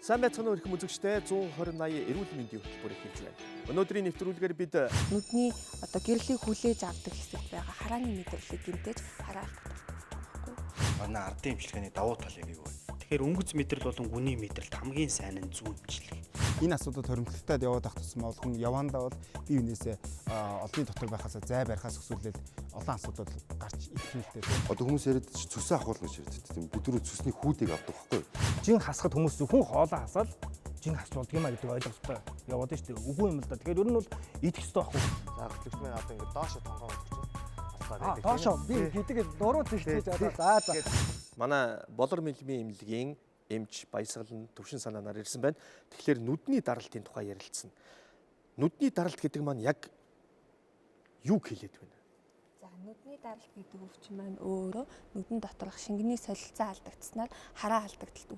Сайн байцгаана уу ирэх үзэгчдээ 120-80 эрүүл мэндийн хөтөлбөр эхэлж байна. Өнөөдрийн нэвтрүүлгээр бид нүдний гэрлийн хүлээж авдаг хэсэгт байгаа харааны мэдрэлийг гэмтээж хараалт байхгүй. Манай ардын эмчилгээний давуу тал яг юу вэ? Тэгэхээр өнгөц мэдрэл болон гүний мэдрэлт хамгийн сайн нь зүүн эмчилгээ. Энэ асуудал хоримтлалтад яваад ах тусмаа бол хүн явандаа бол бие биенээсээ олонний дотор байхаас зай барихаас өсвөлэл олон асуудал гарч ирэх юмтэй. Одоо хүмүүс яриад цүсээ ахуулна гэж ярьдаг тийм бид түрүү цүсний хүүдийг авдаг байхгүй юу? Жин хасахад хүмүүс зөвхөн хоолоо хасаал жин хасч болдго юм а гэдэг ойлголттой яваад нь шүү дээ. Үгүй юм л да. Тэгэхээр ер нь бол идэх ёстой байхгүй. За хөтлөгчмээ одоо ингээд доошо тонгоо өгч доошо би гэдэг дуруу тэгтэж одоо за. манай болор мэлмийн эмнэлгийн эмч баясгалан төвшин санаанаар ирсэн байна. Тэгэхээр нүдний даралтын тухай ярилцсан. Нүдний даралт гэдэг маань яг юу хэлээд байна? За нүдний даралт гэдэг өвчин маань өөрөө нүдэн доторх шингэний солилцоо алдагдсанаар хараа алдагдлалт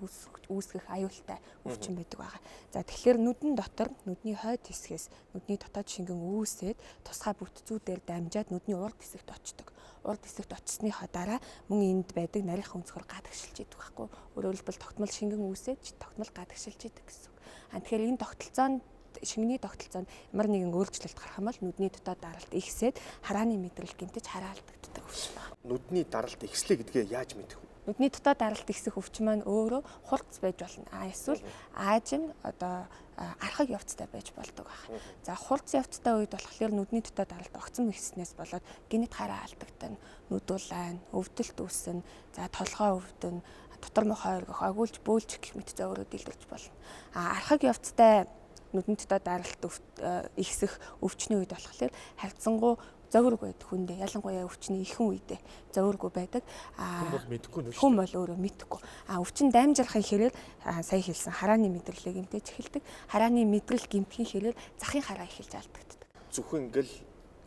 үүсгэх аюултай өвчин байдаг байгаа. За тэгэхээр нүдэн дотор нүдний хойд хэсгээс нүдний дотоод шингэн үүсээд тусгай бүтцүүдээр дамжаад нүдний урд хэсэгт очдог. Урд хэсэгт очсныхоо дараа мөн энд байдаг нарийнх өнцгөр гадагшилж идэг байхгүй. Өөрөөр хэлбэл тогтмол шингэн үүсээд тогтмол гадагшилж идэг гэсэн. Тэгэхээр энэ тогтолцоонд шингэний тогтолцоонд ямар нэгэн өөрчлөлт гарах юм бол нүдний дотоод даралт ихсээд харааны мэдрэл гэмтэж хараа алдагддаг өвчин байна. Нүдний даралт ихслэ гэдгээ яаж мэдэх вэ? Нүдний дотоод даралт ихсэх өвчин маань өөрөө хурц байж болно. Эсвэл аажим архаг явцтай байж болдог байна. За хурц явцтай үед болохоор нүдний дотоод даралт огцом ихснээс болоод гинэт хараа алдагдана. Нүд улаан, өвдөлт үүснэ, за толгой өвдөн, дотор мохой оргих, агуулж бөөлж гэх мэт зөөрөө дэлгэрч болно. Архаг явцтай нүдний дотоод даралт ихсэх өвчний үед болохоор харьцангуй зөөрөг байдаг хүндээ ялангуяа өвчний ихэнх үедээ зөөрөг байдаг. Хүн бол мэдэхгүй нөө. Хүн бол өөрөө мэдэхгүй. Өвчин даймжрахын хэрээр сая хэлсэн харааны мэдрэлийг гэмтэж эхэлдэг. Харааны мэдрэл гэмтхийн хэрээр захын хараа эхэлж алдагддаг. Зөвхөн ингээл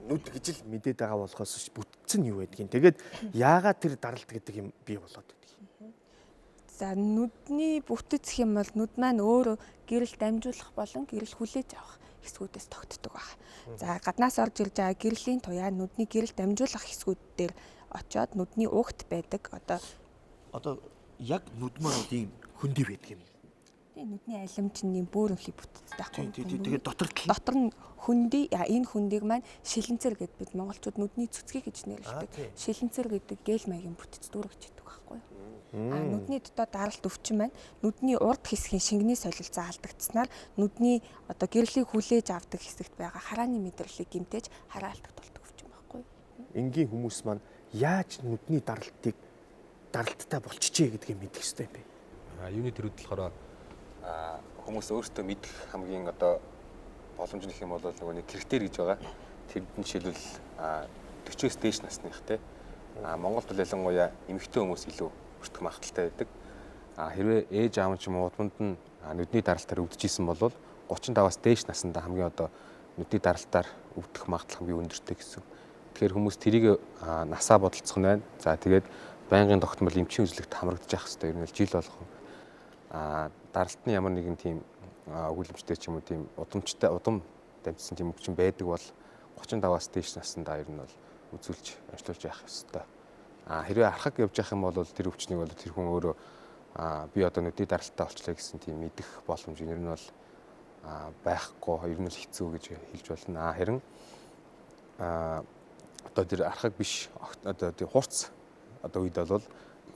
нүд гэж л мэдээд байгаа болохоос бүтцэн юу байдгийг. Тэгээд яагаад тэр даралт гэдэг юм бий болоод байдаг? За нүдний бүтэц хэм бол нүд маань өөрөө гэрэл дамжуулах болон гэрэл хүлээж авах хэсгүүдээс тогтдог байна. За гаднаас орж ирж байгаа гэрлийн туяа нүдний гэрэл дамжуулах хэсгүүд дээр очоод нүдний угт байдаг Одоо яг нүд маань ийм хөндөй байдаг юм. Нүдний алимчны бөөрөнхий бүтэцтэй байхгүй. Тэгээд дотор нь хөндөй энэ хөндийг маань шилэнцэр гэд бид монголчууд нүдний цэцгийг гэж нэрлэдэг. Шилэнцэр гэдэг гэл маягийн бүтэц дүүргэж идэг байхгүй. Нүдний дотоод даралт өвчин маань нүдний урд хэсгийн шингэний солилцоо алдагдсанаар нүдний гэрлийг хүлээж авдаг хэсэгт байгаа харааны мэдрэлийг гэмтээж хараа алдагдуулдаг өвчин байхгүй. Энгийн хүмүүс маань яаж нүдний даралттай болчихжээ гэдгийг мэдэх хэрэгтэй юм бэ? Юуны төрөд болохоор хүмүүс өөрсдөө мэдэх хамгийн боломж нөх юм бол нөгөө нэг критерий гэж байгаа. Тэнд нь жишээлбэл 40-с дээш насных те. Монголд бол ялангуяа эмэгтэй хүмүүс илүү өртөх магадaltaй байдаг. Хэрвээ ээж аав ч юм уу удманд нь нүдний даралтаар өвдөжсэн бол 35-аас дээш насндаа хамгийн нүдний даралтаар өвдөх магадлал хамгийн өндөртэй гэсэн. Тэгэхээр хүмүүс тэрийг насаа бодолцох нь байна. За тэгээд байнгын тогтмол эмчийн үзлэгт хамрагдаж явах хэрэгтэй. Ер нь жил болгон даралтны ямар нэгэн тийм өгүүлэмжтэй ч юм уу тийм удам дамжсан тийм өвчин байдаг бол 35-аас дээш наснда ер нь бол үзүүлж ажиллуулж явах ёстой. Хэрвээ архаг явж явах юм бол тэр өвчнийг бол тэр хүн өөрөө би одоо нүдний даралттай болчлаа гэсэн тийм мэдэх боломж ер нь бол байхгүй, ер нь л хэцүү гэж хэлж болно. Харин одоо тэр архаг биш одоо тийм хурц үед бол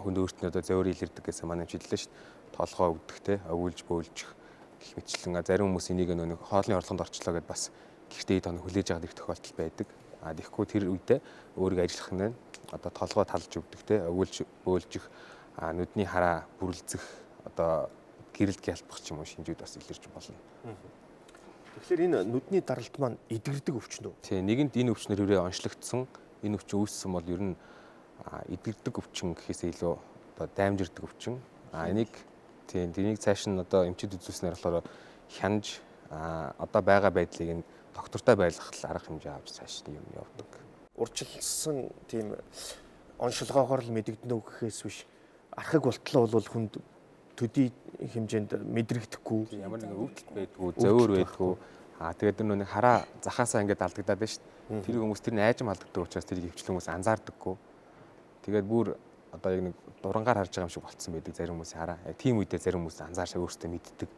хүн өөртөө зөөр илэрдэг гэсэн манай хэллээ шүү дээ. Толгой өвдөх те өгүүлж бөөлжих гэх мэтчлэн зарим хүмүүс энийг нэг хоолны орлогонд орчлоо гэдээ бас гэртээ тоног хүлээж авах их тохиолдол байдаг. Тэгэхгүй тэр үедээ өөрийгөө ажиллах нь одоо толгой талж өвдөх те өгүүлж бөөлжих нүдний хараа бүрлцэх гэрэлд гялбах ч юм уу шинжүүд бас илэрч болно. Тэгэхээр энэ нүдний даралт маань эдгэрдэг өвчин үү? Тийм нэгэнд энэ өвчнөр хүрээ онцлогдсон энэ өвчин үүссэн бол ер нь эдгэрдэг өвчин гэхээсээ илүү даймжирдэг өвчин. Энийг цааш нь эмчид үзүүлснээр болохоор хянаж байгаа байдлыг нь доктортой байлгах арга хэмжээ авч цааш нь юм явдаг. Урчилсан тийм оншилгоогоор л мэдэгдэнэ гэхээс биш архаг болтлоо бол хүнд төдий хэмжээнд мэдрэгдэхгүй ямар нэгэн өвдөлт байдгүй, зөөр байдгүй. Тэгээд нэг хараа захаасаа ингээд алдагдаад байна шүү дээ. Тэр хүмүүс тэр нь айжм алдагддаг учраас тэрийг хөвчлэн хүмүүс анзаардаггүй. Тэгээд бүр одоо яг нэг дурангаар харж байгаа юм шиг болцсон байдаг зарим хүмүүсийн хараа. Яг тийм үедээ зарим хүмүүс анзааршаа өөртөө мэддэг.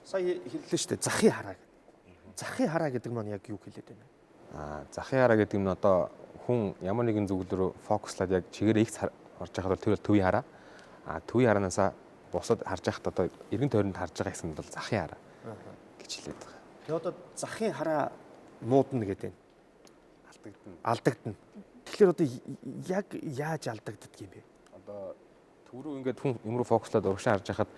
Сая хэллээ шүү дээ. Захын хараа гэдэг. Захын хараа гэдэг маань яг юу хэлээд байна? Захын хараа гэдэг нь одоо хүн ямар нэгэн зүйл рүү фокуслаад яг чигээрээ их харж байхад бол тэр бол төвийн хараа. Төвийн хараанасаа бусад харж байхад одоо эргэн тойронд харж байгаа гэсэн бол захын хараа гэж хэлээд байгаа. Тэгээ одоо захын хараа муудна гэдэг нь алдагдана. Тэгэхээр одоо яг яаж алдагддаг юм бэ? Одоо төв рүү ингээд хүн юм руу фокуслаад урагшаа харж байхад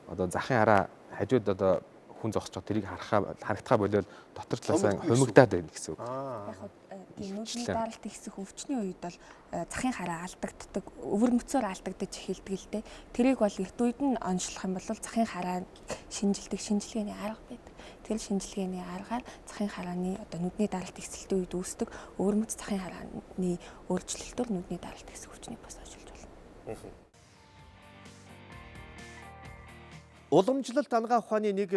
одоо захын хараа хажууд одоо хүн зогсож тэрийг харагдахаа болоод дотор талаасаа хумигдаад байна гэсэн үг. Яг тийм нүдний даралт ихсэх өвчний үед бол захын хараа алдагддаг, өвөр мөцөөр алдагдаж эхэлдэг л дээ. Тэрийг бол эрт үед нь онцлох юм бол захын хараа шинжилгээний арга байдаг. Тэр шинжилгээний аргаар захын харааны одоо нүдний даралт ихсэлтийн үед үүсдэг өвөр мөц захын харааны өөрчлөлтөөр нүдний даралт ихсэх өвчнийг бас олж болно. Уламжлалт ангаа ухааны нэг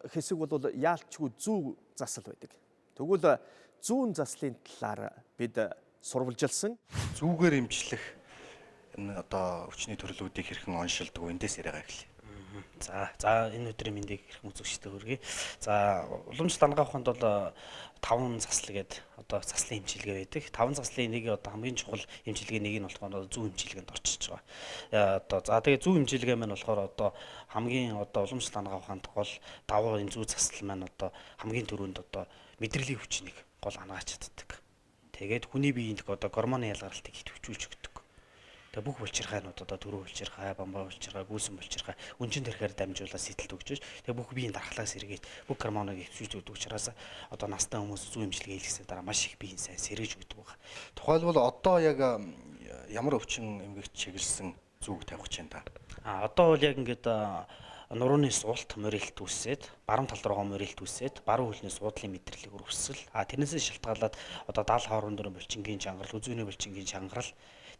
хэсэг бол яалтчгүй зүү засал байдаг. Тэгвэл зүүн заслын талаар бид сурвалжилсан. Зүүгээр имжлэх энэ одоо өвчний төрлүүдийг хэрхэн оншилдог вэ? Эндээс яриагаа эхлэе. За энэ өдрийн мэндийг хэрхэн үзэгчтэй хүргэе. За уламжлалт ангаа ухаанд бол 5 засал гэдэг одоо заслын эмчилгээ байдаг. 5 заслын нэг одоо хамгийн чухал эмчилгээ нэг нь болохоор зүү эмчилгээнд орчиж байгаа. Одоо за тэгээ зүү эмчилгээ маань болохоор одоо хамгийн одоо уламжлалт ангаа ухаанд гол давуу энэ зүү засал маань одоо хамгийн түрүүнд одоо мэдрэлийн хүчнийг гол ангааж чаддаг. Тэгээд хүний биеинд одоо гормоны ялгарлтыг идэвхжүүлж өгдөг. Тэгээ бүх булчирхайнууд одоо төрөө булчирхай, бамбаа булчирхай, гүйсэн булчирхай үнчин тэрхээр дамжуулаад сэтэлт өгч. Тэгээ бүх биеийн дархлаас сэргээд бүх гормоныг идэвхжүүлж өгдөг учраас одоо настай хүмүүс зүү эмчилгээ хийлгэсний дараа маш их биеийн сайн сэргэж өгдөг байна. Тухайлбал одоо яг ямар өвчин эмгэгч чиглэсэн зүүг тавих гэж байна та? Одоо бол яг ингээд нурууны суулт морилт үүсээд, баруун тал руугаа морилт үүсээд, баруун хөлний суудлын мэдрэлийг өргөсгөл. Тэрнээсээ шалтгаалаад одоо даал хоорон дөрөн булчингийн чангарал, үзүүний булчингийн чангарал,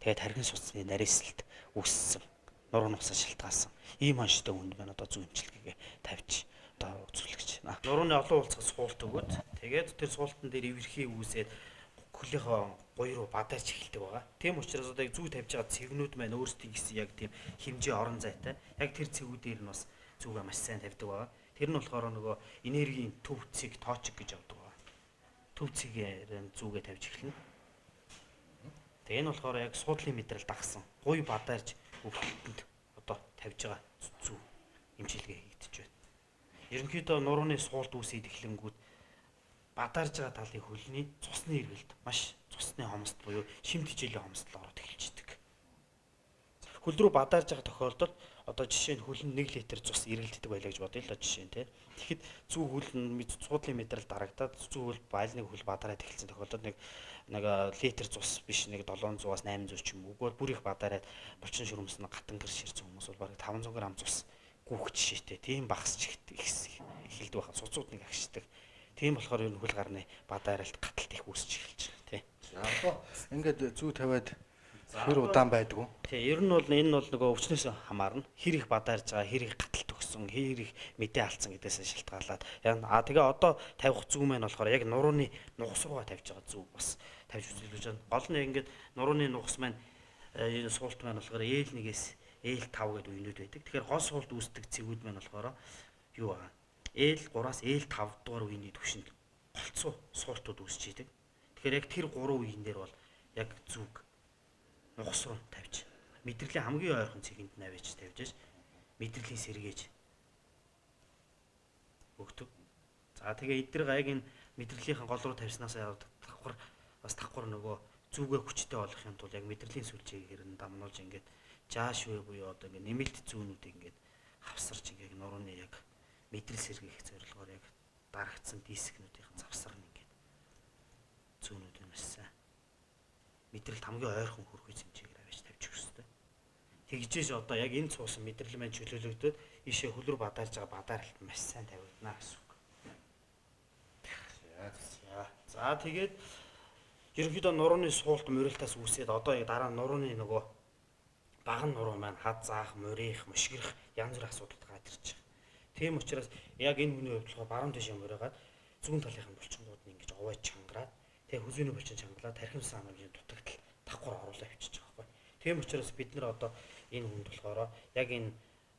тэгээд тархин суцны нарийсэлт үүссэн. Нурууны усаас шалтгаалсан. Ийм онцтой хүнд байна одоо зүү эмчилгээгээ тавьж одоо үзүүлэх гэж байна. Нурууны олон уулзах суулт өгөөд, тэгээд тэр суултан дээр ивэрхий үүсээд хөлийнхөө гоё руу бадарч эхэлдэг байгаа. Тийм учраас одоо зүү тавьж байгаа цэгнүүд маань өөрсдийн гэсэн яг тийм хэмжээ орон зайтай. Яг тэр цэгүүдээр нь бас зүүгээ маш сайн тавьдаг байгаа. Тэр нь болохоор нөгөө энергийн төв цэг тоочг гэж авдаг байгаа. Төв цэгээр зүүгээ тавьж эхэлнэ. Тэгээ энэ болохоор яг суудлын мэдрэл дагсан. Гоё бадарч өвөлтөнд одоо тавьж байгаа зүү эмчилгээ хийгдэж байна. Ерөнхийдөө нурууны суулт үүсээд эхлэнгүүд бадарж байгаа талын хөлний цусны эргэлт маш цусны хомсд буюу шимт хичээлийн хомсдол ороод эхэлждэг. Хөл рүү бадарж байгаа тохиолдолд одоо жишээ нь хөл нь 1 литр цус эргэлддэг байлаа гэж бодъё л жишээ нь тий. Тэгэхэд зүү хөл нь суудлын мэдрэл дарагдаад зүү хөл байлныг хөл бадараад эхэлсэн тохиолдолд нэг литр цус биш нэг 700-аас 800 ч юм уу. Үгээр бүр их бадараад булчин шүрмс нь гатан гэр ширсэн хүмүүс бол бараг 500 г цус гүөх жишээтэй. Тийм багасч эхэлдэг байхад суцууд нэг агшдаг. Тийм болохоор энэ хөл гарны бадаралт гаталт их үүсч эхэлж байгаа тий. Одоо ингээд зүү тавиад хэр удаан байдгүй. Тий, ер нь бол энэ бол нөгөө өвчнөөс хамаарна. Хэр их бадарж байгаа, хэр их гаталт өгсөн, хэр их мэдээ алдсан гэдээсээ шалтгаалаад. Тэгээ одоо тавих зүү маань болохоор яг нурууны нугас руугаа тавьж байгаа зүү бас тавьж үзүүлж байна. Гол нь ингээд нурууны нугас маань энэ суулт маань болохоор L1-ээс L5 гэдэг үеийнүүд байдаг. Тэгэхээр гол суулт үүсдэг цэгүүд маань болохоор юу байгаа? L3-аас L5 дугаар үеийн түвшинд голцоо суултууд үүсэж идэг. Тэгэхээр яг тэр 3 үеийн дээр бол яг зүг нугас руу тавьж мэдрэлийн хамгийн ойрхон цэгэнд навьж тавьж мэдрэлийн сэргээж өгдөг. За тэгээ эдгээр яг энэ мэдрэлийнхэн гол руу тавьснаас давхар нөгөө зүгээ хүчтэй болгохын тулд яг мэдрэлийн сүлжээг хэрэн дамнуулж ингээд жааш үе буюу одоо ингээд нэмэлт зүүнүүд ингээд хавсарч ингээд нурууны яг мэдрэл сэргийх зорилгоор яг дарагдсан дискнүүдийн завсар нь ингээд зүүнүүд нь маш сайн мэдрэлт хамгийн ойрхон хүрэх хэмжээгээр авч тавьж өгөх хэрэгтэй. Тэгжээж одоо яг энэ цуусан мэдрэл маань чөлөөлөгдөд ийшээ хөл рүү бадарж байгаа бадаралт маш сайн тавигдана гэсэн үг. За тэгээд ерөнхийдөө нурууны суулт морилтаас үүсээд одоо яг дараа нурууны нөгөө баган нуруу маань хад заах, морих, мөшгөрөх янз бүрийн асуудалд гарч ирж байгаа. Тийм учраас яг энэ хүний хувьд болохоор баруун тишээ моригаад зүүн талынхаа булчингууд нь ингэж овоож чангараад тэгээ хүзүүний булчин чангалаад тархин сан амжийн дутагдал давхар оруулаа явчихж байгаа байхгүй. Тийм учраас бид нар одоо энэ хүнд болохоор яг энэ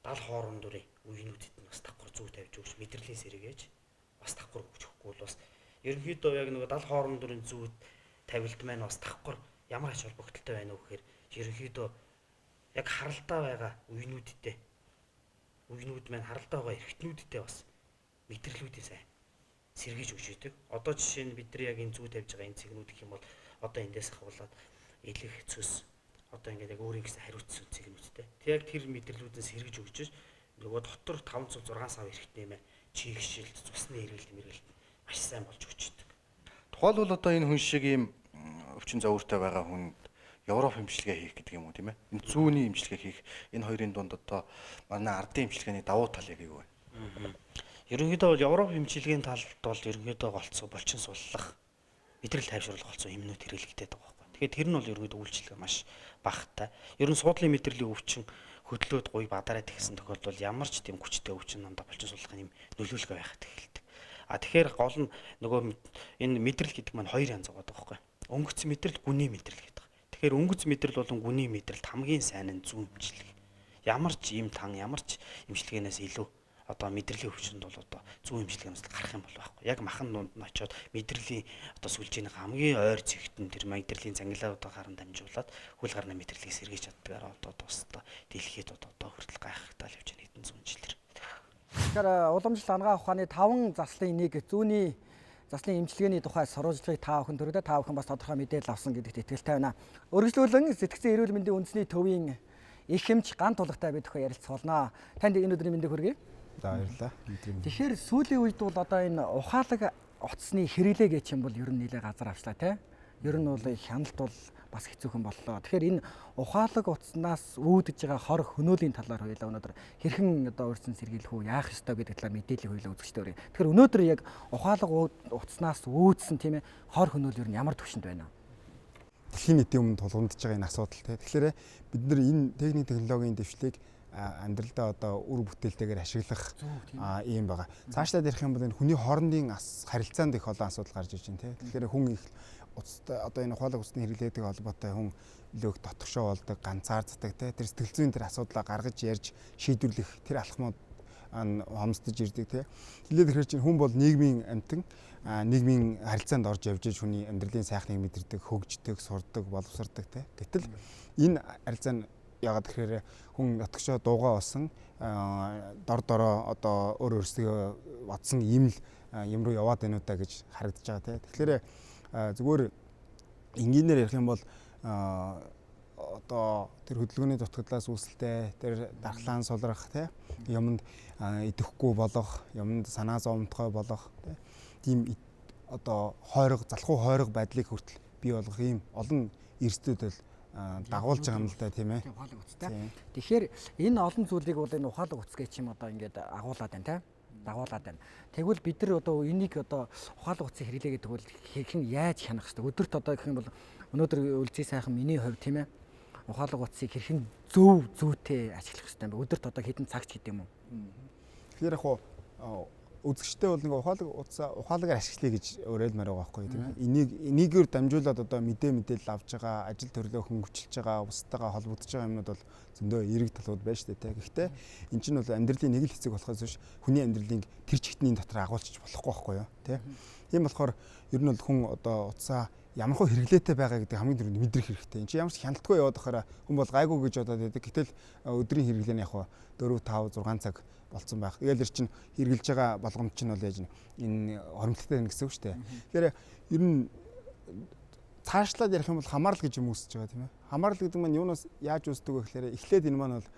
70 хоорон дурын үеийнүүдэд нь бас давхар зүг тавьж өгч мэдрэлийн сэргээж бас давхар өгөхгүй бол бас ерөнхийдөө яг нэг 70 хоорон дурын зүг тавилт маань бас давхар ямар ач холбогдолтой байна вэ гэхээр ерөнхийдөө яг харалдаа байгаа үеийнүүд маань харалдаа байгаа эрэгтнүүдтэй бас мэдрэлүүдийн сайн сэргээж өгч идэг. Одоо жишээ нь бид нар яг энэ зүг тавьж байгаа энэ цэгнүүд гэх юм бол одоо эндээс хавуулаад элэх цөс одоо ингээд яг өөрийн гэсэн хариуцсан цэгнүүдтэй. Тэг яг тэр мэдрэлүүдэн сэргэж өгч нөгөө дотор 5 6 сав эрэгтнээ чигшилт цусны эргэлт мэргэлт маш сайн болж өгч идэг. Тухайлбал одоо энэ хүн шиг ийм өвчин зовёртой байгаа хүнд Европ эмчилгээ хийх гэдэг юм уу тийм ээ? Энэ зүүнний эмчилгээ хийх энэ хоёрын дунд одоо манай ардын эмчилгээний давуу тал яг юу вэ? Ерөнхийдөө бол Европ эмчилгээний талд бол ерөнхийдөө голцоо булчин суллах мэдрэл тайвшруулах голцоо юмнууд хэрэглэгдээд байгаа байхгүй. Тэгэхээр тэр нь бол ерөнхийдөө үйлчлэг маш багатай. Ер нь суудлын мэдрэлийн өвчин хөдлөөд гуй бадараад ихсэн тохиолдолд ямар ч тийм хүчтэй өвчин намда булчин суллахын юм нөлөөлөл байхад эхэлдэг. Тэгэхээр гол нь нөгөө энэ мэдрэл гэдэг маань хоёр янз байгаа байхгүй. Өнгөц мэдрэл, гүний мэдрэл гэдэг. Тэгэхээр өнгөц мэдрэл болон гүний мэдрэлт хамгийн сайн нь зүүн эмчилгээ. Ямар ч юм тан, ямар ч эмчилгээнээс илүү одоо мэдрэлийн өвчнөд бол одоо зүүн эмчилгээнээс гарах юм бол байхгүй. Яг махан дунд нь очиод мэдрэлийн одоо сүлжээний хамгийн ойр зэгтэн тэр мэдрэлийн цангилаудаа гарan дамжуулаад хөл гарны мэдрэлийг сэргийж чаддгаар одоо тусдаа дэлхийд одоо хүртэл гайхахтаа л явж байгаа хэдэн зуун жилээр. Тэгэхээр уламжлалт ангаа ухааны 5 заслын нэг зүүнний заслын эмчилгээний тухай сурвалжлагыг та бүхэн төрөлөө та бүхэн бас тодорхой мэдээлэл авсан гэдэгт итгэлтэй байна. Өргөжлүүлэн сэтгцэн эрүүл мэндийн үндэсний төвийн их эмч Гант Тулгатай бид бүхэн ярилцуулнаа. Танд энэ өдрийн мэндийг хүргэе. За баярлалаа. Тэгэхээр сүүлийн үед бол одоо энэ ухаалаг утасны хэрэглээ гэж юм бол ер нь нэлээд газар авчлаа тий. Ер нь бол хяналт бол бас хэцүүхэн боллоо. Тэгэхээр энэ ухаалаг утаснаас үүдэж байгаа хор хөнөөлийн талаар хоёлаа өнөөдөр хэрхэн одоо өөрсдөө сэргийлэх үү, яах ёстой гэдэг талаар мэдээлэл хоёлаа үзэгчтэй өргөе. Тэгэхээр өнөөдөр яг ухаалаг утаснаас үүдсэн тийм ээ хор хөнөөл ер нь ямар түвшинд байна вэ? Дэлхийн нийтийн өмнө тулгамдж байгаа энэ асуудал тий. Тэгэхээр бид нар энэ техник технологийн дэвшлиг амьдралдаа одоо үр бүтээлтэйгээр ашиглах юм байгаа. Цаашлаад ярих юм бол энэ хүний хоорондын харилцаанд их олон асуудал гарч иж байна тий. Тэгэхээр хүн их утастай одоо энэ ухаалаг утасны хэрэглээтэй холбоотой хүн илүү их дотгошоо болдог, ганцаарддаг тий. Тэр сэтгэл зүйн тэр асуудлаа гаргаж ярьж шийдвэрлэх тэр алхмууд хомсдож ирдэг тий. Хэлээд ихэр чинь хүн бол нийгмийн амьтан, нийгмийн харилцаанд орж явж хүний амьдралын сайхныг мэдэрдэг, хөгждөг, сурдаг, боловсрдог тий. Гэтэл энэ харилцаа нь ягаад тэгэхээр хүн нотгошоо дуугаа болсон дор дороо одоо өөр өөрсдөө бодсон юм руу яваад байна уу та гэж харагдаж байгаа тийм. Тэгэхээр зүгээр энгийнээр ярих юм бол одоо тэр хөдөлгөөний дутагдлаас үүсэлтэй тэр дархлаан сулрах юмд идэхгүй болох, юмд санаа зовмтгой болох тийм одоо хойрог залхуу хойрог байдлыг хүртэл бий болгох юм олон эрсдүүд бол дагуулж байгаа юм л да тийм ээ. Тэгэхээр энэ олон зүйлийг бол энэ ухаалаг утас гэж юм одоо ингээд агуулад байна тийм. Дагуулад байна. Тэгвэл бид нар одоо энийг одоо ухаалаг утсыг хэрэглээ гэдэг бол хэрхэн яаж хянах вэ? Өдөрт одоо гэх юм бол өнөөдөр үлзий сайхан миний хувьд тийм ээ. Ухаалаг утсыг хэрхэн зүйтэй ашиглах хэрэгтэй юм бэ? Өдөрт одоо хэдэн цагт гэдэг юм уу? Тэгэхээр яг үзэгчтэй бол нэг ухаалагаар ашиглая гэж уриалмаар байгаа байхгүй тийм ээ. Энийгээр дамжуулаад одоо мэдээлэл авч байгаа, ажил төрлөө хөнгөвчлж байгаа, бусдаагаа холбогдож байгаа юмнууд бол зөндөө эерэг талууд байна шүү дээ. Гэхдээ эн чинь бол амьдралын нэг л хэсэг болохоос биш хүний амьдралын тэр чигтний дотор агуулчих болохгүй байхгүй юу тийм. Тийм болохоор ер нь бол хүн одоо утсаа ямар хөө хэрэглээтэй байгаа гэдэг хамгийн түрүүнд мэдрэх хэрэгтэй. Энд чинь ямар ч хяналтгүй яваад байхаараа хүн бол гайгүй гэж бодоод байдаг. Гэтэл өдрийн хэрэглээ нь яг 4, 5, 6 цаг болцсон байх. Тэгэл эр чинь хэрглэж байгаа болгоомж чинь бол яаж энэ хоримтлагтай байна гэсэн үг шүү дээ. Тэгэхээр ер нь цаашлаад ярих юм бол хамаарал гэж юм үүсэж байгаа тийм ээ. Хамаарал гэдэг нь юунаас яаж үүсдэг вэ гэхээр эхлээд энэ маань бол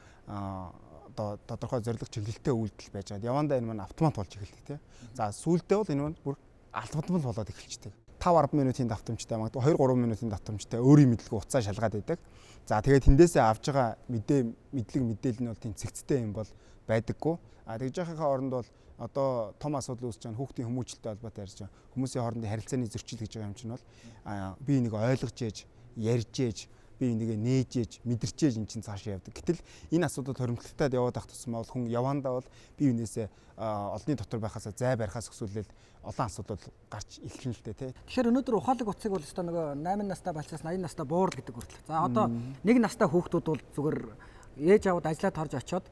одоо тодорхой зорилго чиглэлтэй үйлдэл байж байгаа. Явандаа энэ маань автомат болж эхэлдэг тийм. За сүүлдээ бол энэ маань бүр алдмал болоод эхэлждэг. 5-10 минутын давтамжтай магадгүй 2-3 минутын давтамжтай өөрийн мэдлэг уцаа шалгаад байдаг. За тэгээд тэндээсээ авж байгаа мэдээлэл нь бол тийм цэгцтэй юм бол байдаггүй. Тэгж яхахаа оронд бол одоо том асуудал үүсэж байгаа хүүхдийн хүмүүжлэлтэй холбоотой ярьж байгаа хүмүүсийн хоорондын харилцааны зөрчил гэж байгаа юм чинь бол би энийг ойлгож ээж, ярьж ээж бие бинийгээ нээж мэдэрчээж эн чинь цаашаа явдаг. Гэтэл энэ асуудал хоримтлагтаад яваад ах тусмаа бол хүн явандаа бол бие бинээсээ олонний дотор байхаас зай барихаас өсвөлэл олон асуудал гарч эхэлнэ л дээ тий. Тэгэхээр өнөөдөр ухаалаг утсыг бол өстой нөгөө 8 настай болчихсон 80 настай буурал гэдэг хүртэл. За одоо 1 настай хүүхдүүд бол зүгээр ээж аваад ажиллаад харж очиод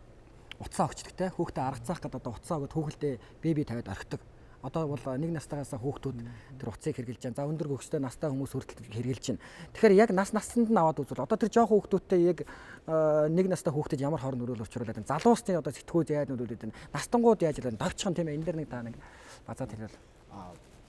утсаа өгчдөг те. Хүүхдээ аргацаах гэдэг одоо утсаа өгöd хүүхэлдээ беби тавиад орхидог. Одоо бол 1 настайгаас хүүхдүүд тэр утсыг хэрглэж байна. За өндөр хөгстэй настай хүмүүс хүртэл хэрглэж байна. Тэгэхээр яг насанд нь аваад үзвэл одоо тэр жоохон хүүхдүүдтэй яг 1 настай хүүхдэд ямар хорон нөрөөл учруулад байна. Залуусны одоо сэтгүүз яаж нөлөөлөд байна. Настангууд яаж байна. Давчхан тийм ээ. Энэ дэр нэг та нэг базаад хэлвэл.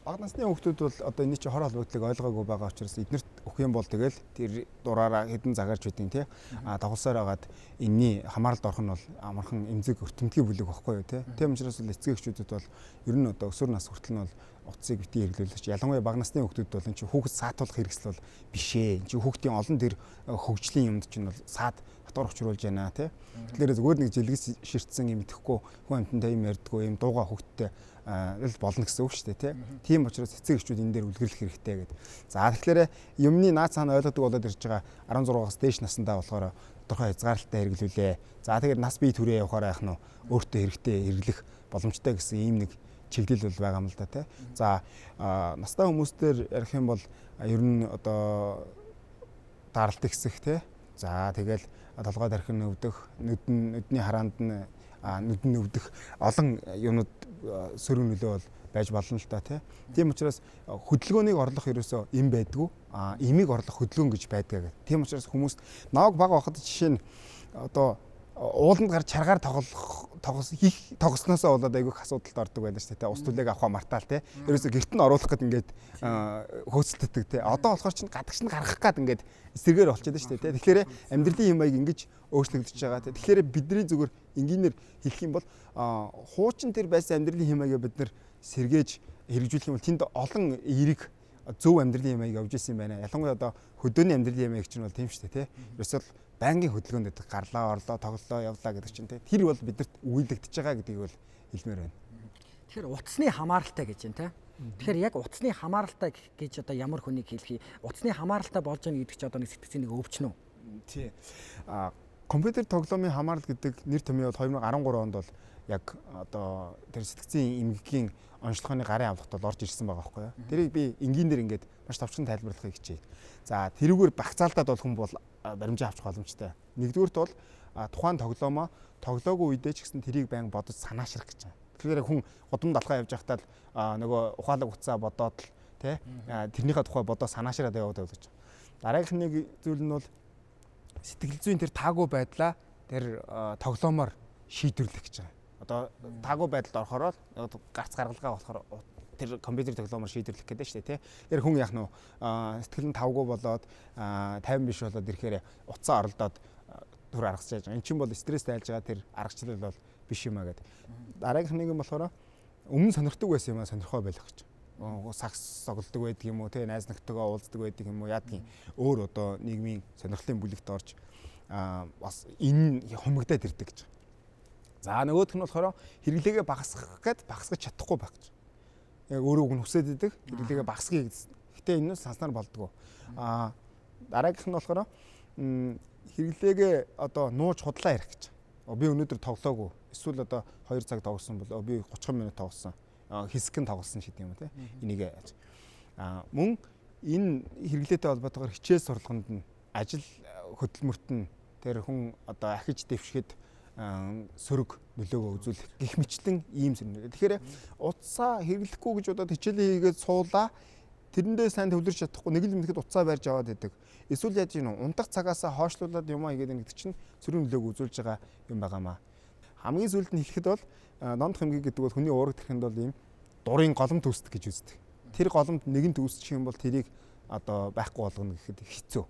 Бага насны хүүхдүүд бол одоо энэ чинь хор холбогдлыг ойлгоогүй байгаа учраас эднэрт өгөх юм бол тэгэл тэр дураараа хэдэн загарч үдин тий. Дагуулсаар хагаад энэний хамааралд орох нь бол амархан эмзэг өртөмтгий бүлэг байхгүй юу тий. Тийм учраас л эцэг эхчүүдэд бол ер нь одоо өсвөр нас хүртэл нь бол утсыг битгий хэрэглүүлж ялангуяа бага насны хүүхдүүд бол энэ чинь хүүхэд саатуулах хэрэгсэл бол биш ээ. Энэ чинь хүүхдийн олон тэр хөгжлийн юмд чинь бол саад хатгаар учруулж байна тий. Тэгэхээр зүгээр нэг жилгээс ширтсэн юм идэхгүй хүн амьтантай юм ярьдгүй юм дууга хүүхдтэй л болно гэсэн үг шүү дээ тий. Тийм учраас эцэг эхчүүд энэ дээр үлгэрлэх хэрэгтэй гэдэг. За тэгэхээр юмны наад цаана ойлгодог болоод ирж байгаа 16-аас дээш насндаа болохоор тодорхой хязгаарлалттай хэрэглүүлээ. За тэгэхээр нас бие түрээ явахаар яах нь өөртөө хэрэгтэй хэрэглэх боломжтой гэсэн ийм нэг чиглэл бол байгаа юм л да тий. За настай хүмүүстээр ярих юм бол ер нь одоо даралт ихсэх тий. За тэгэл толгой тархин өвдөх, нүдний хараанд нь нүдэн өвдөх олон юмнууд сөрөг нөлөө бол байж болно л та тийм учраас хөдөлгөөнийг орлох ерөөсөө им байдгүй имийг орлох хөдөлгөөн гэж байдаг гэх. Тийм учраас хүмүүс наваг бага байхад жишээ нь одоо ууланд гарч чаргаар тогсноосоо болоод айгүйх асуудалд ордог байдаг шүү дээ. Ус түлээг авахаа мартаал те. Ерөөсө гэрт нь оруулах гээд ингээд хөөцөлдөг те. Одоо болохоор чинь гадагш нь гаргах гээд ингээд эсрэгээр болчиход шүү дээ те. Тэгэхээр амьдралын юм аяг ингэж өөрчлөгдөж байгаа те. Тэгэхээр бидний зүгээр энгийнээр хэлэх юм бол хуучин тэр байсан амьдралын юм аяга бид нэр сэргээж хэрэгжүүлэх юм бол тэнд олон эерэг зөв амьдралын юм аяг явж исэн байна. Ялангуяа одоо хөдөөний амьдралын юм аяг чинь бол тийм шүү дээ те. Ерөөсөө банкын хөдөлгөөнд гэдэг гарлаа, орлоо, тоглолоо, явлаа гэдэг чинь тэр бол бидэрт үйлдэгдэж байгаа гэдгийг бол хэлмээр байна. Тэгэхээр утасны хамааралтай гэж байна те. Тэгэхээр яг утасны хамааралтай гэж одоо ямар хүнийг хэлэх юм? Утасны хамааралтай болж байгаа гэдэг чинь одоо нэг сэтгцийн нэг өвчин үү? Тий. Компьютер тоглоомын хамаарал гэдэг нэр томьёо бол 2013 онд бол яг одоо тэр сэтгцийн эмгэгийн онцлогооны гарын авлагт бол орж ирсэн байгаа байхгүй юу. Тэрийг би энгийнээр ингээд маш товчхон тайлбарлахыг хичээе. За тэрүүгээр багцаалтад бол хүн бол баримжаа авчих боломжтой. Нэгдүгüүрт бол тухайн тоглоомоо тоглоогүй үедээ ч гэсэн тэрийг байн бодож санаашрах гэж байна. Тэгэхээр хүн гудамд алхаа явж байхдаа л нөгөө ухаалаг утсаа бодоод л тий тэрнийхээ тухай бодоод санаашраад яваад гэж. Дараагийнх нэг зүйл нь бол сэтгэл зүйн тэр таагүй байдлаа тэр тоглоомоор шийдвэрлэх гэж байгаа. Одоо таагүй байдалд орохоор гарц гаргалгаа болохоор тэр компьютер тоглоомоор шийдвэрлэх гэдэг шүү дээ тий. Тэр хүн яах нь сэтгэл нь тавгүй болоод тайван биш болоод ирэхээр утсаа оролдоод түр аргасч байгаа. Эн чинь бол стресс тайлж байгаа тэр аргачлал бол биш юм аа гэдэг. Дараагийнх нэг юм болохоор өмнө сонирхдаг байсан юм аа сонирхоо байх гэж. Сакс тоглодог байдаг юм уу тий найз нөхдөдөө уулздаг байдаг юм уу яадгийн өөр одоо нийгмийн сонирхлын бүлэгт орж бас энэ хумигдаад ирдэг гэж. За нөгөөх нь болохоор хэрэглээгээ багасгах гээд багасгаж чадахгүй байх гэж. Яг өөрөө үг нь хүсээд идэг хэрэглээгээ багасгая гэсэн. Гэтэ энэ нь санснаар болдгоо. Дараагийнх нь болохоор хэрэглээгээ одоо нууж худлаа ярих гэж. Би өнөөдөр тоглоогүй. Эсвэл одоо 2 цаг тоглосон бол би 30 минут тоглосон. Хэсгэн тоглосон шиг юм те. Энийг мөн энэ хэрэглээтэй холбоотойгоор хичээл сургалтанд нь ажил хөтөлмөрт нь тэр хүн одоо ахиж дэвшгэд сөрөг нөлөөгөө үзүүлэх гэх мэтлэн ийм зэрэг. Тэгэхээр утсаа хэрэглэхгүй гэж бодоод хичээлээ хийгээд суулаа. Тэрэндээ сайн төвлөрч чадахгүй нэг л мэдэхэд утсаа барьж аваад идэг. Эсвэл яаж юм унтах цагаасаа хойшлуулад юм аа гэдэг чинь сөрөг нөлөөг үзүүлж байгаа юм байгаамаа. Хамгийн сүүлд нь хэлэхэд бол нонд хэмжээ гэдэг бол хүний уурах төрхөнд бол ийм дурын голом төсдөг гэж үздэг. Тэр голомд нэгэн төсчих юм бол тэрийг одоо байхгүй болгоно гэхэд хэцүү.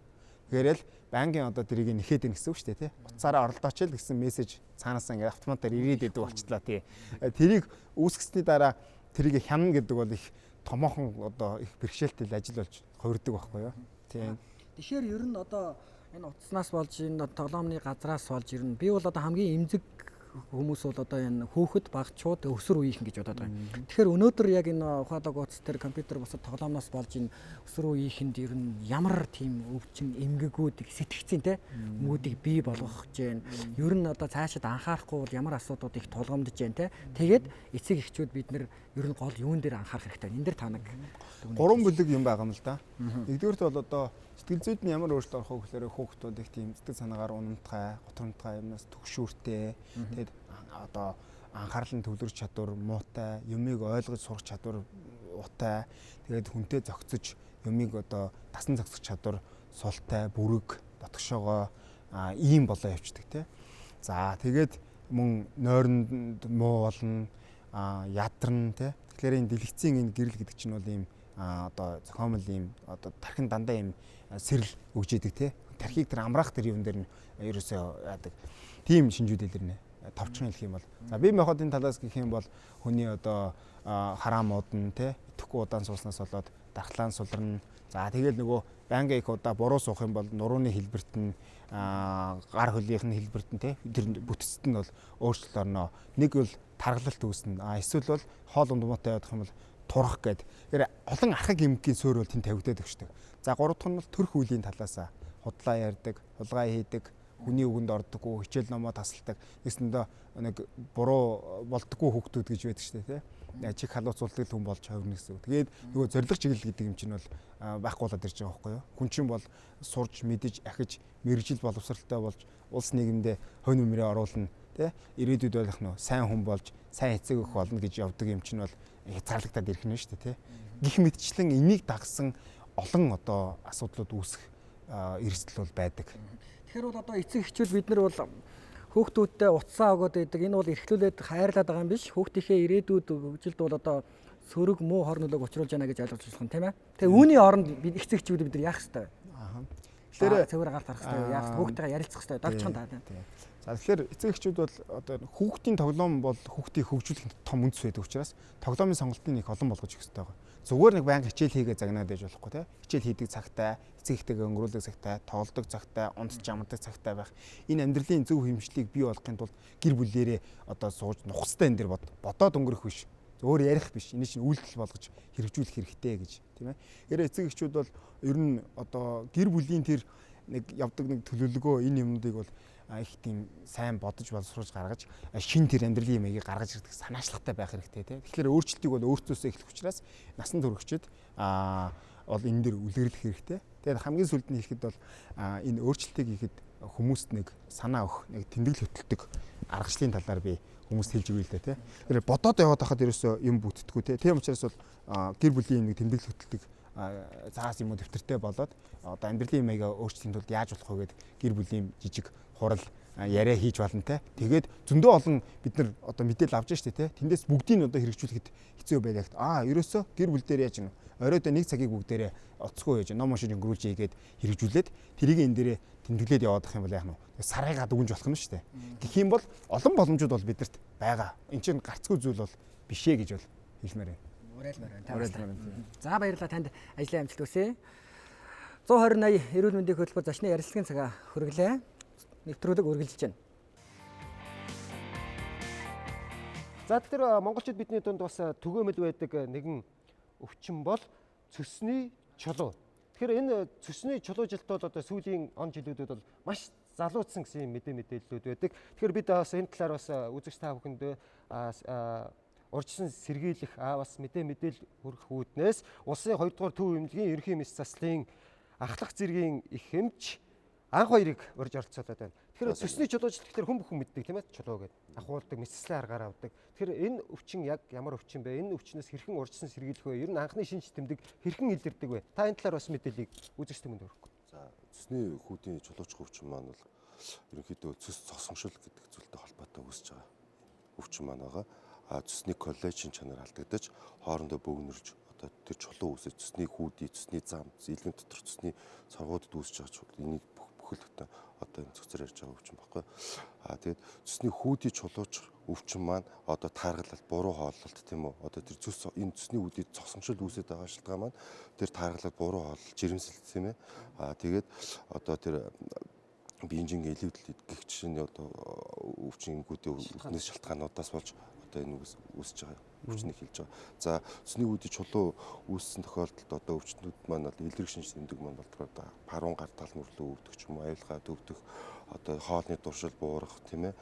Тэгэхээр л банкын одоо тэрийг нэхэд ийн гэсэн үг шүү дээ тий. Утсаараа оролдооч л гэсэн мессеж цаанаасаа ингээд автоматар ирээд идэг болчихлоо тий. Тэрийг үүсгэсний дараа тэрийг хянана гэдэг бол их томоохон одоо их бэрхшээлтэй ажил болж хувирдаг байхгүй юу. Тийм. Тэгэхээр ер нь одоо энэ утаснаас болж энэ тоглоомны газраас болж ер нь би бол одоо хамгийн эмзэг хүмүүс бол одоо энэ хүүхэд багчууд өсвөр үеийнхэн гэж бодоод байгаа. Тэгэхээр өнөөдөр яг энэ ухаалаг утас дээр компьютер бусад тоглоомноос болж энэ өсвөр үеийнхэнд ер нь ямар тийм өвчин эмгэгүүд сэтгцийн те мүүдийг бий болгох гэж байна. Ер нь одоо цаашид анхаарахгүй бол ямар асуудууд их тулгамдж байна те. Тэгээд эцэг эхчүүд бид нэр ер нь гол юун дээр анхаарах хэрэгтэй. Энэ дээр та нэг гурван бүлэг юм байгаа юм л да. Нэгдүгээрт бол одоо сэтгэл зүйд нь ямар өөрчлөлт орох вэ гэхээр хүүхдүүд их тийм сэтгэл санаагаар унамтгай, готромтгай юмнаас төгшүүртэй. Тэгээд одоо анхаарлын төвлөрч чадвар муутай, юмыг ойлгож сурах чадвар утай. Тэгээд хүнтэй зохицож юмыг одоо дасан зохицох чадвар султай, бүрэг, дотгошоогоо ийм болоо явцдаг тий. За тэгээд мөн нойронд муу болно, ядарна тий. Тэгэхээр энэ дэлгэцийн энэ гэрэл гэдэг чинь бол ийм одоо зохиомл ийм одоо тархин дандаа ийм сэрэл өгж идэг тий. Тархийг тэр амраах тэр юм дээр нь ерөөсөө яадаг. Тийм шинжүүд илэрнэ. Товчхон хэлэх юм бол. За бие махбодын талаас гэх юм бол хүний одоо хараа муудна тий. Идэхгүй удаан сууснаас болоод дархлаан сулрна. За тэгэл нөгөө байнга их удаа буруу суух юм бол нурууны хэлбэрт нь гар хөлийнх нь хэлбэрт нь тий. Тэр бүтцэд нь бол өөрчлөлт орно. Нэг бол таргалалт үүснэ. Эсвэл бол хоол ундмуутай явах юм бол турах гээд. Тэр олон архаг эмгийн суурь бол тэнд тавигдаад өгчдөг. За гурав дахь нь бол төрх үеийн талаасаа худлаа ярьдаг, хулгай хийдэг, хүний үгэнд ордоггүй, хичээл номоо тасалдаг. Нэсэндээ нэг буруу болдоггүй хүүхдүүд гэж байдаг шүү дээ, тий. Чих халууцуулдаг хүн болж хувирна гэсэн үг. Тэгээд нөгөө зориг чиглэл гэдэг юм чинь бол байхгүй болоод ирж байгаа байхгүй юу? Хүн чинь бол сурж, мэдэж, ахиж, мэрэгжил боловсралтай болж улс нийгэмдээ хонь өмрөө оруулна, тий. Ирээдүйд болох нөө сайн хүн болж, сайн эцэг өх болно гэж явдаг юм чинь бол хязгаарлагдаад ирэх нь шүү дээ, тий. Гэх мэтчлэн энийг дагсан олон одоо асуудлууд үүсэх эрсдэл бол байдаг. Тэгэхээр бол одоо эцэг эхчүүд бид нар бол хүүхдүүдтэй утсаа өгөөд байдаг. Энэ бол эрхлүүлээд хайрлаад байгаа юм биш. Хүүхдийнхээ ирээдүйд хөгжилд бол одоо сөрөг муу хор нөлөөг учруулж байна гэж ойлгож болох юм тийм ээ. Тэгээ үүний оронд бид эцэг эхчүүд бид нар яах ёстой вэ? Тэгэхээр цэвэр гарт гарах ёстой. Яах хүүхдтэйгээ ярилцах ёстой. Давчхан таа. За тэгэхээр эцэг эхчүүд бол одоо хүүхдийн тоглоом бол хүүхдийг хөгжүүлэх том үндэс байдаг учраас тоглоомын сонголтыг их олон болгож өгөх ёстой байгаа. Зүгээр нэг байнга хичээл хийгээ загнаад байж болохгүй тий. Хичээл хийдэг цагтай, эцэг эхтэйгээ өнгөрүүлдэг цагтай, тоглодог цагтай, унтж амардаг цагтай байх. Энэ амьдралын зөв хэмжлийг бий болгохын тулд гэр бүлээрээ одоо сууж нухацтай энэ дэр бодоод өнгөрөх биш. Өөр ярих биш. Энэ чинь үйлдэл болгож хэрэгжүүлэх хэрэгтэй гэж тийм ээ. Ерөө эцэг эхчүүд бол ер нь одоо гэр бүлийн тэр нэг явдаг нэг төлөвлөгөө энэ юмнуудыг бол их тийм сайн бодож боловсруулж гаргаж шин тэр амьдралын юмыг гаргаж ирдэг санаачлагтай байх хэрэгтэй тийм. Тэгэхээр өөрчлөлтийг бол өөртөөсөө эхлэх учраас насан туршид бол энэ дэр үлгэрлэх хэрэгтэй. Тэгээд хамгийн сүүлд нь хэлэхэд бол энэ өөрчлөлтийг хийхэд хүмүүст нэг санаа өгөх, нэг тэмдэглэл хөтэлдэг аргачлалын талаар би хүмүүст хэлж өгье л дээ тийм. Тэгэхээр бодоод яваад хахад ерөөсөө юм бүтдэггүй тийм. Тийм учраас бол гэр бүлийн нэг тэмдэглэл хөтэлдэг цаас юм уу дэвтэртэй болоод одоо амьдралын юмыг өөрчлөхийн тулд яаж болох вэ гэдэг гэр бүлийн жижиг хурал яриа хийж болно те. Тэгээд зөндөө олон бид нар одоо мэдээлэл авч штэ те. Тэндээс бүгдийг одоо хэрэгжүүлэхэд хэцүү байлаа гэхэд ерөөсөө гэр бүл дээр яаж нэг оройдоо нэг цагийг бүгдээрээ оцсгүй яаж ном уншиж өнгөрүүлж ийгээд хэрэгжүүлээд тэрийг энэ дээрээ тэмдэглээд яваадах юм бол яах нь сарайгаа дүгнж болох нь штэ. Гэх юм бол олон боломжууд бол бидэрт байгаа. Энд чинь гарцгүй зүйл бол бишээ гэж бол хэлмээр байна. За баярлалаа танд ажлын амжилт хүсье. 120-80 эрүүл мэндийн хөтөлбөр зочны ярилцлагын цагаа хүргэлээ. Нэвтрүүлэг үргэлжилж байна. За тэр монголчууд бидний дунд бас түгээмэл байдаг нэгэн өвчин бол цөсний чулуу. Тэгэхээр энэ цөсний чулуужилт бол одоо сүүлийн он жилүүдэд бол маш залуудсан гэсэн мэдээллүүд байдаг. Тэгэхээр бид бас энэ талаар бас үзэгч та бүхэнд урьдчилан сэргийлэх бас мэдээлэл хүргэх үүднээс улсын 2 дугаар төв эмнэлгийн ерөнхий мэс заслын ахлах зэргийн их эмч анх хоёрыг урьж оролцуулаад байна. Тэгэхээр цөсний чулуужилт гэхээр хүн бүхэн мэддэг тийм ээ чулуу гэдэг. Ахуулдаг, мэсслэн аргаар авдаг. Тэгэхээр энэ өвчин яг ямар өвчин бэ? Энэ өвчнөөс хэрхэн урьдчилан сэргийлэх вэ? Ер нь анхны шинж тэмдэг хэрхэн илэрдэг вэ? Та энэ талаар бас мэдээллийг үзэгч хүмүүнд өргөхгүй. За цөсний хүүдийн чулуучих өвчин маань бол ерөнхийдөө цөс цосгомшил гэдэг зүйлтэй холбоотой үүсэж байгаа өвчин маань байгаа. Цөсний коллаген чанар алдагдаж хоорондоо бөөгнөрж одоо тэр чулуу үүсэж цөсний хүүдий, цөсний зам, зэлгэн дотор цөсний цоргуудад үүсэж байгаа энийг бүхэл одоо энэ цогцоор ярьж байгаа өвчин баггүй. Тэгээд цөсний хүүдий чулуучих өвчин маань одоо тааргалал, буруу хооллолт тийм үү? Одоо тэр цөс энэ цөсний хүүдий цосгомшил үүсэж байгаа шалтгаан маань тэр тааргалал, буруу хооллол, жирэмсэлт тийм ээ. Тэгээд одоо тэр биеийн илүүдэл гэх чинь одоо өвчин эмгүүдийн өвднөөс шалтгаануудаас болж одоо энэ үүсэж байгаа өвчнийг хэлж байгаа. За цэсний үүдийн чулуу үүссэн тохиолдолд одоо өвчтнүүд маань бол илэрх шинж тэмдэг маань болдог одоо парун гар тал мөрлөө өвдөх ч юм уу аюулгаа өвдөх одоо хоолны дуршил буурах тийм ээ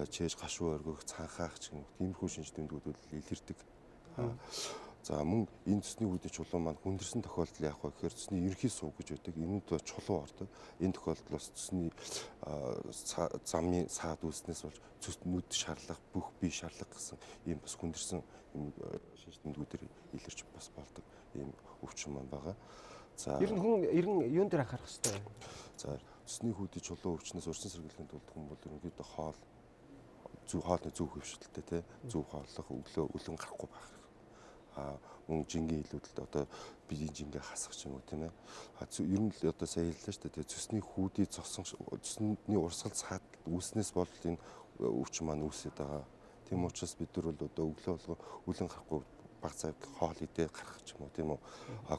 чээж гашуу оргих цанхаах ч юм уу тиймэрхүү шинж тэмдгүүд илэрдэг. За мөн энэ цэсний үүдийн чулуу маань хүндэрсэн тохиолдол яах вэ гэхээр цэсний ерөнхий сувг гэж байдаг. Энэнд чулуу ордог. Энэ тохиолдолд цэсний замын саад үүснээс болж цэс нүд шарлах, бүх бие шарлах гэсэн ийм бас хүндэрсэн шинж тэмдгүүдээр илэрч бас болдог ийм өвчин маань байгаа. За ер нь юун дээр анхаарах хэрэгтэй вэ? За цэсний үүдийн чулуу өвчнөөс урьдчилан сэргийлэхийн тулд хүн бол ерөнхийдөө хоолны зөв хөвшөлттэй тий зөв хооллох өлөн гарахгүй байх. Мөн жингийн илүүдэлд одоо биеийн жингээ хасах ч юм уу тийм ээ. Ер нь л одоо сайн хэллээ шүү дээ. Цэсний хүүдийн цэсний урсгал цаад үүснээс бол энэ өвчин маань үүсээд байгаа. Тийм учраас бид нар бол одоо өглөө болгоо өлөн гарахгүй баг цаг хоол идээ гарах ч юм уу тийм үү.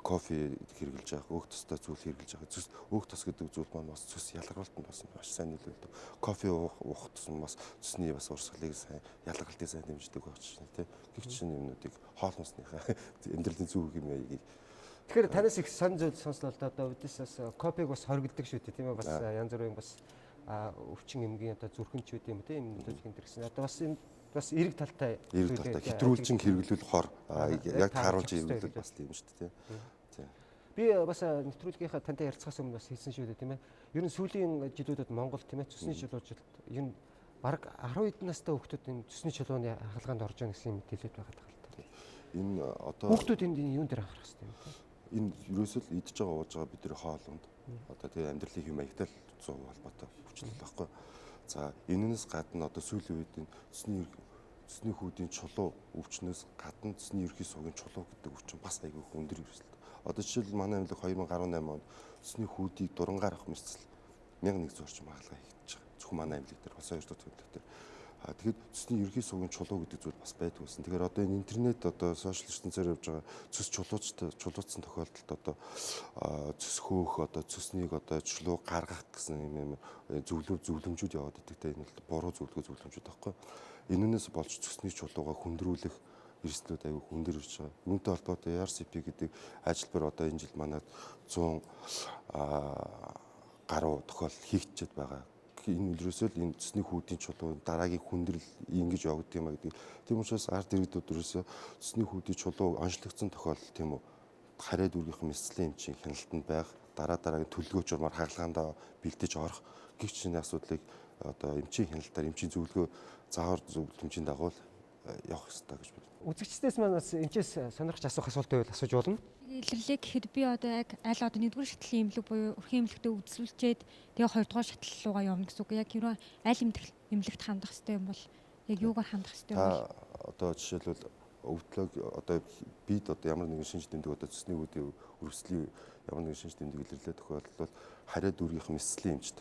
Кофе хэрглэж явах, өөх тостой зүйл хэрглэж явах. Өөх тос гэдэг зүйл маань бас цэс ялгаралтанд бас маш сайн нөлөөлдөг. Кофе уух тусам бас цэсний бас урсгалыг сайн ялгарлтыг сайн дэмждэг багч тийм. Гэх чинь юмнуудыг хоол хүнснийхээ амьдралын зөв хэмээгийг. Тэгэхээр танаас их сонь зүйл сонслоо л да одоо үдээс копиг бас хоригддаг шүү дээ тийм ээ. Бас янз бүрийн бас өвчин эмгийн одоо зүрхэнчүүд юм тийм юмнууд гэнтэр гэсэн. Одоо бас энэ бас эрэг талтай хэтрүүлжин хэрэглүүл хор яг тааруулж хэрэглүүл бас тийм шүү дээ тийм. Би бас нэвтрүүлгийнхаа тантай ярилцахаас өмнө бас хэлсэн шүү дээ тийм ээ. Ер нь сүүлийн жилүүдэд Монгол тийм ээ цэсний чулуужилт ер нь бараг 10 хэдэн настай хүүхдүүд энэ цэсний чулууны хаалгаанд орж байгаа гэсэн юм хэлээд байгаа тал. Энэ одоо хүүхдүүд энд юун дээр анхаарах хэрэгтэй юм бэ? Энэ ерөөсөө л идж байгаа ууж байгаа бидний хоолнд одоо тийм амьдралын хэм маягтай 100% холбоотой өвчлөл байхгүй. За энэнээс гадна одоо сүүлийн үед энэ цэсний хүүдийн чулуу өвчнөөс гадна цэсний ерхий сувгийн чулуу гэдэг өвчин бас айгүй өндөр өрсөлдөв. Одоо жишээл манай аймаг 2018 онд цэсний хүүдийг дурангаар авах мэргэцэл 1100 орчим хаалга хийгдэж байгаа. Зөвхөн манай аймаг дээр бас 2 дахь төлөвлөлт дээр. Тэгэхээр цэсний ерхий сувгийн чулуу гэдэг зүйл бас байдаг байсан. Тэгэхээр одоо энэ интернет одоо сошиал ертөнцөөр явж байгаа цэс чулуучсан тохиолдолд одоо цэс хөөх одоо цэснийг одоо чулуу гаргах гэсэн юм зөвлөмжүүд яваад идэгтэй энэ бол буруу зөвлөмжүүд байхгүй. Энэнээс болж цэсний чулууга хүндрүүлэх эрсдлүүд аюу хүндэр ирж байгаа. Үүнтэй холбоотой RCP гэдэг ажилбар одоо энэ жил манад 100 гаруй тохиолдол хийгдчихэд байгаа. Энэ үлрээсөө л энэ цэсний хүүдийн чулуу дараагийн хүндрэл ингэж явагддаг юм а гэдэг. Тийм учраас ард иргэдүүд өрөөсөө цэсний хүүдийн чулуу онцлогдсон тохиолдол тийм үү хараа дүүргийнхэн мэслийн эмчийн хяналтанд байх дараагийн төлөвлөгөө журмаар хаалгаандаа бэлдэж орох гэх чинь асуудлыг одоо эмчийн хяналтаар эмчийн зөвлөгөө заавар зөвлөмжийн дагуу явах хэрэгтэй гэж байна. Үзэгчдээс маань бас эмчээс сонирхож асуух асуулт байвал асууж болно. Илэрлээ гэхэд би одоо яг аль одоо нэгдүгээр шатлалын эмнэлэг буюу өрхийн эмнэлэгтээ үзүүлчихэд тэгээ хоёрдугаар шатлал руугаа явна гэсэн үг. Яг хэрвээ аль эмнэлэгт хандах хэрэгтэй юм бол яг юугаар хандах хэрэгтэй юм бол одоо жишээлбэл өвдлөг одоо бид одоо ямар нэгэн шинж тэмдэг одоо цэсний үүдийн өрөвслийн ямар нэгэн шинж тэмдэг илэрлээ тохиолдолд хараа дүүргийнхэн мэслийн эмчд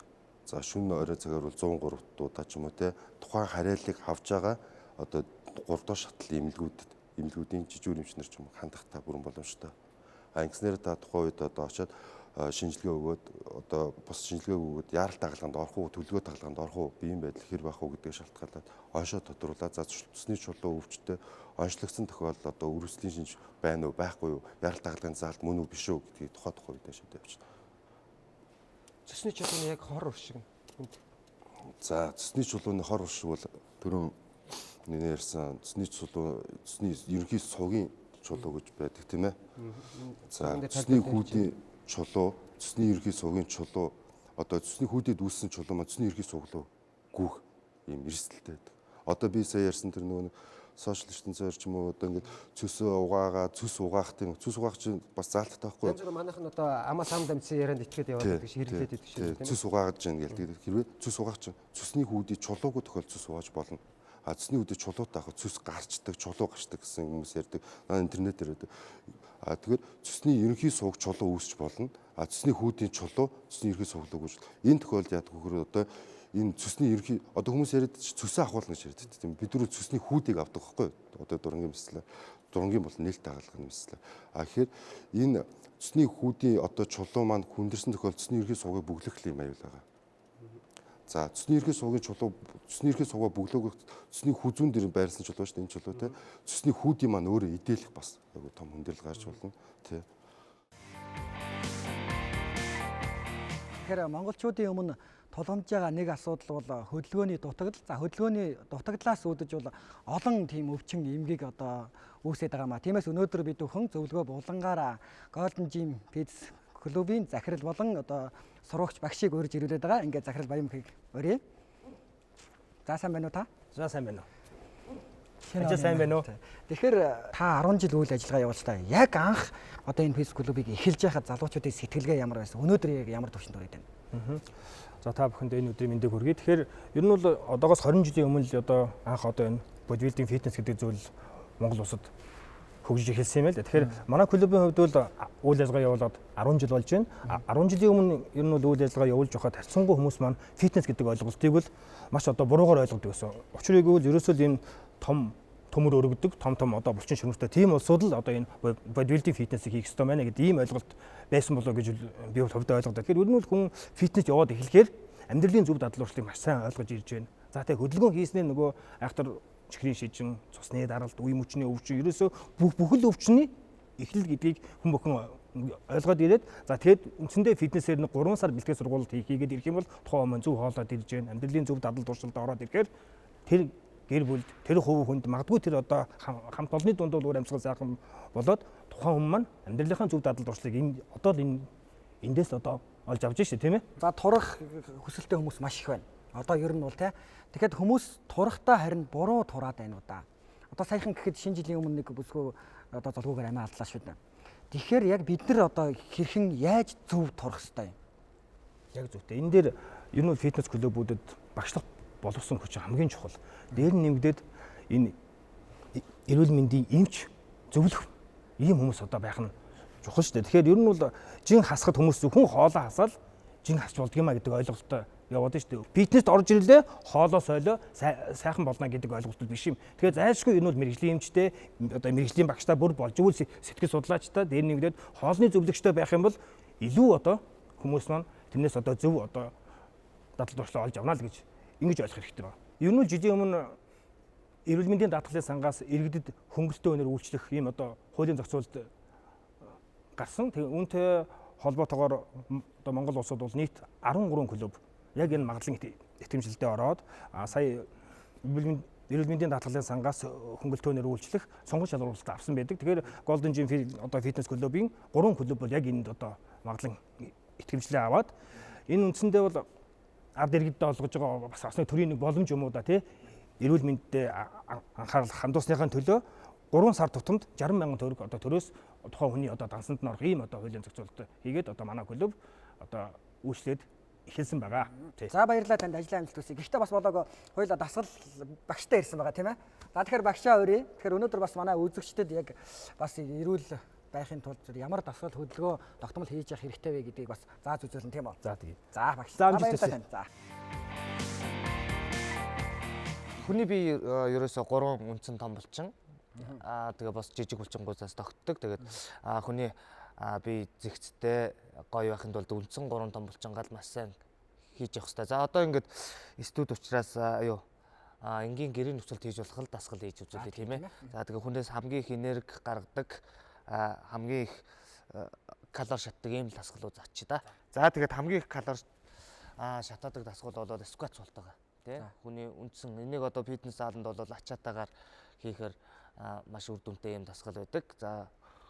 за шөнө орой цагаар бол 103 удаа ч юм уу те тухайн хараалыг авж байгаа одоо 3 дахь шатлалын эмнэлгүүдийн жижиг эмчнэр ч юм хандах та бүрэн боломжтой. Ингэснээр та тухайн үед одоо очиод шинжилгээ өгөөд одоо бус шинжилгээ өгөөд яарал дагалганд орох уу, төлөвлөгөө дагалганд орох уу, биеийн байдал хэр байх уу гэдгийг шалтгаалаад оншоо тодруулаад за цэсний чулуу өвчтөй онцлогдсон тохиолдолд одоо өрөвслийн шинж байна уу, байхгүй юу, яарал дагалгын заалт мөн үү биш үү гэдгийг тухайн үед шийдэж явчихна. Цэсний чулууны яг хор уршиг нь. За цэсний чулууны хор уршиг бол түрүүн нэрсэн цэсний ерөнхий сувгийн чулуу гэж байдаг тийм ээ. За цэсний хүүдийн чулуу, цэсний ерөнхий сувгийн чулуу, одоо цэсний хүүдэд үүссэн чулуу маань цэсний ерөнхий суглуу гүөх юм эрсдэлтэй байдаг. Одоо би сая ярьсан тэр нөгөө сошиал ертөнцөөр ч юм уу одоо ингээд цэс угаах тийм цэс угаах чинь бас заалттай байхгүй. Янз бүр манайх нь одоо амаас ам дамжсан ярианд ичгээд яваад байдаг шиг хэрэглээд байдаг шиг тийм. Цэс угааж чинь гэлдэг. Хэрвээ цэс угаах чинь цэсний хүүдийн чулуугүй тохиол цэс угааж болно. Цэсний үүдээ чулуутай авах цэс гарчдаг, чулуу гарчдаг гэсэн хүмүүс ярьдаг. Интернетээр байдаг. Тэгэхээр цэсний ерөнхий сувг чулуу үүсч болно. Цэсний хүүдийн чулуу, цэсний ерөнхий суглууг үүсч. Энэ тохиолдолд яадаг вөхөр одоо энэ цэсний ерөнхий одоо хүмүүс яриад цэсээ ахуулна гэж ярьдаг тийм. Бид түрүү цэсний хүүдийг авдаг байхгүй. Одоо дурангийн мэслээ. Дурангийн бол нээлт дагалгын мэслээ. Тэгэхээр энэ цэсний хүүдийн одоо чулуу маань хүндэрсэн тохиолдолд цэсний ерөнхий сувгийг бүглэх юм аюул байгаа. За цэсний эрхээ суугийн чулуу, цэсний эрхээ суугаа бөглөөгөх цэсний хүзүүн дээр байрсан чулуу шүү дээ энэ чулуу те. Цэсний хүүдийн маань өөрөө идэлэх бас айгу том хүндрэл гарч болно тий. Тэгэхээр монголчуудын өмнө тулгамж байгаа нэг асуудал бол хөдөлгөөний дутагдал. За хөдөлгөөний дутагдлаас үүдэж бол олон тийм өвчин эмгэг одоо үүсээд байгаа маа. Тиймээс өнөөдөр бид бүхэн зөвлөгөө булангаараа Golden Gym Kids клубын захирал болон одоо сурагч багшийг урьж ирүүлээд байгаа. Ингээд захирал Баянмөхийг урья. За сайн байна уу та? За сайн байна уу? Ажил сайн байна уу? Тэгэхээр та 10 жил үйл ажиллагаа явуулж та яг анх одоо энэ фитнес клубыг эхэлж байхад залуучуудын сэтгэлгээ ямар байсан? Өнөөдөр яг ямар төвшөнд хүрээд байна? За та бүхэнд энэ өдрийн мэндийг хүргэе. Тэгэхээр ер нь бол одоогоос 20 жилийн өмнө л одоо анх одоо энэ бодибилдинг фитнес гэдэг зүйл Монгол улсад хөгжиж эхэлсэн юм л. Тэгэхээр манай клубын хувьд бол үйл ажиллагаа явуулаад 10 жил болж байна. 10 жилийн өмнө ер нь бол үйл ажиллагаа явуулж байхад харьцангуй хүмүүс маань фитнес гэдэг ойлголтыг бол маш одоо буруугаар ойлгодог байсан. Учрыг бол ерөөсөө энэ том төмөр өргөдөг, том одоо булчин шөрмөстэй тийм улсууд л одоо энэ бодибилдинг фитнесийг хийх ёстой байна гэдэг ийм ойлголт байсан болоо гэж би бол хувьдаа ойлгодог. Тэгэхээр ер нь бол хүн фитнес яваад эхлэхээр амьдралын зөв дадал уршлыг маш сайн ойлгож ирж байна. За тэгээ хөдөлгөөн хийснээр нөгөө айхтар чихрийн шижин, цусны даралт, үе мөчний өвчин ерөөсөө бүхэл өвчний эхлэл гэдгийг хүн бүхэн ойлгоод ирээд за тэгээд үндсэндээ фитнесээр 3 сар бэлтгэл сургуульд хийгээд ирэх юм бол тухайн хүмүүс зөв хоолоод ирж байна. Амьдралын зөв дадал дуршилд ороод ирэхээр тэр гэр бүлд тэр хувь хүнд магадгүй тэр одоо хамт олонны дунд бол үр амьсгал сайхан болоод тухайн хүн маань амьдралынхаа зөв дадал дуршлыг энэ одоо л эндээс одоо олж авч штэ тийм ээ. За турах хүсэлтэй хүмүүс маш их байна. Одоо ер нь бол тий. Тэгэхэд хүмүүс турахтаа харин буруу тураад байна уу да. Одоо саяхан гэхэд шинэ жилийн өмнө нэг бүсгүй одоо золгоогээр амиа алдлаа шүү дээ. Тэгэхээр яг бид нар одоо хэрхэн яаж зөв турах ёстой юм? Яг зөвтэй. Энэ дээр ер нь фитнес клубүүдэд багшлах боловсон хүч хамгийн чухал. Дээр нь нэмэгдээд энэ эрүүл мэндийн эмч зөвлөх ийм хүмүүс одоо байх нь чухал шүү дээ. Тэгэхээр ер нь бол жин хасахад хүмүүс зөвхөн хоолоо хасаал жин хасч болдго юм а гэдэг ойлголттой яваад шүү дээ. Фитнест орж ирлээ, хоолоо сойлоо сайхан болно гэдэг ойлголт биш юм. Тэгэхээр зайлшгүй энэ бол мэрэгжлийн эмчтэй одоо мэрэгжлийн багштай бүр болж өгвөл сэтгэл судлаачтай дээр нэмэгдээд хоолны зөвлөгчтэй байх юм бол илүү одоо хүмүүс маань тэрнээс одоо зөв одоо дадал дуршлаа олж авна л гэж ингэж ойлгох хэрэгтэй байна. Ер нь жилийн өмнө эрүүл мэндийн даатгалын сангаас иргэдэд хөнгөлөлтөө өнөр үйлчлэх ийм одоо хуулийн зохицуулалт гарсан. Тэгээ үүнтэй холбоотойгоор одоо Монгол улсад бол нийт 13 клуб яг энэ магадлан итгэмжлэлтэд ороод сая эрүүл мэндийн даатгалын сангаас хөнгөлөлтөө өнөр үйлчлэх сонгон шалгуулалт авсан байдаг. Тэгэхээр Golden Gym одоо фитнес клубын 3 клуб бол яг энд одоо магадлан итгэмжлээ аваад энэ үндсэндээ бол ард иргэдэд олгож байгаа бас нэг төрлийн нэг боломж юм уу да тий. Эрүүл мэндэд анхаарал хандуусныхаа төлөө 3 сар тутамд 60,000 төгрөг одоо төрөөс тухайн хүний одоо дансанд нь орох ийм одоо хуулийн зохицуулалт хийгээд одоо манай клуб одоо үйлчлээд эхэлсэн байгаа. За баярлалаа танд ажлын амжилт хүсье. Гэхдээ бас болоог хоёулаа дасгал багштай ирсэн байгаа тийм ээ. За тэгэхээр багшаа өрье. Тэгэхээр өнөөдөр бас манай үзэгчдэд яг бас эрүүл байхын тулд ямар дасгал хөдөлгөөн тогтмол хийж явах хэрэгтэй вэ гэдгийг бас зааж үзүүлэн тийм үү? За тийм. За багш. Баярлалаа танд. За. Хүний бие ерөөсө 3 үндсэн том булчин. Тэгээ бас жижиг булчингуудаас тогтдог. Тэгээд хүний бие зэгцтэй гоё байхын тулд үндсэн 3 том булчингаал маш сайн хийж явах хэрэгтэй. За одоо ингээд студ учраас энгийн гэрийн нөхцөлд хийж болох л дасгал хийж үзүүлээ тийм ээ. За тэгээ хүнээс хамгийн их энерги гаргадаг хамгийн их калори шатдаг ийм дасгалууд заач да. За тэгээд хамгийн их калори шатаадаг дасгал бол скват суултаа тий. Хүний үндсэн энийг одоо фитнес зааланд бол ачаатаагаар хийхээр маш үр дүнтэй ийм дасгал байдаг. За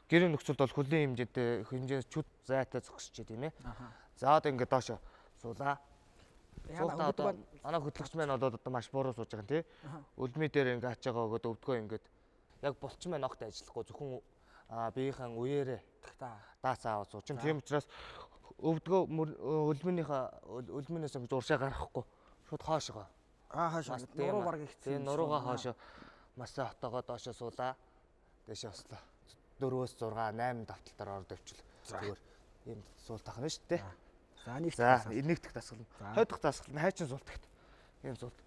гэрийн нөхцөлд бол хөлийн хэмжээ чүд зайтай зогсож тийм ээ. За одоо ингээд доошо суулаа. Манай хөтлөгч маань бол одоо маш буруу сууж байгаа тий. Өлмий дээр ингээд ачаагаа өгөөд өвдгөө ингээд яг булчин маань огт ажиллахгүй зөвхөн биеийнхэн үеэрээ даацаа аваад сууж. Тийм учраас өвдгөө өлмөнөөс ингэж уршаа гаргахгүй шууд хоошоо. Хоошоо. Нуруу баг ихсэн. Нуруугаа хоошоо масаа хотоогоо доошоо суулаа. Дэшээ ослоо. 4-өөс 6 8 давталтаар орд өвчл. Зүгээр ийм суул тахна шүү дээ. За нэг дэх дасгал. Хойд дахь дасгал нь хайчин суултагт. Ийм суулт.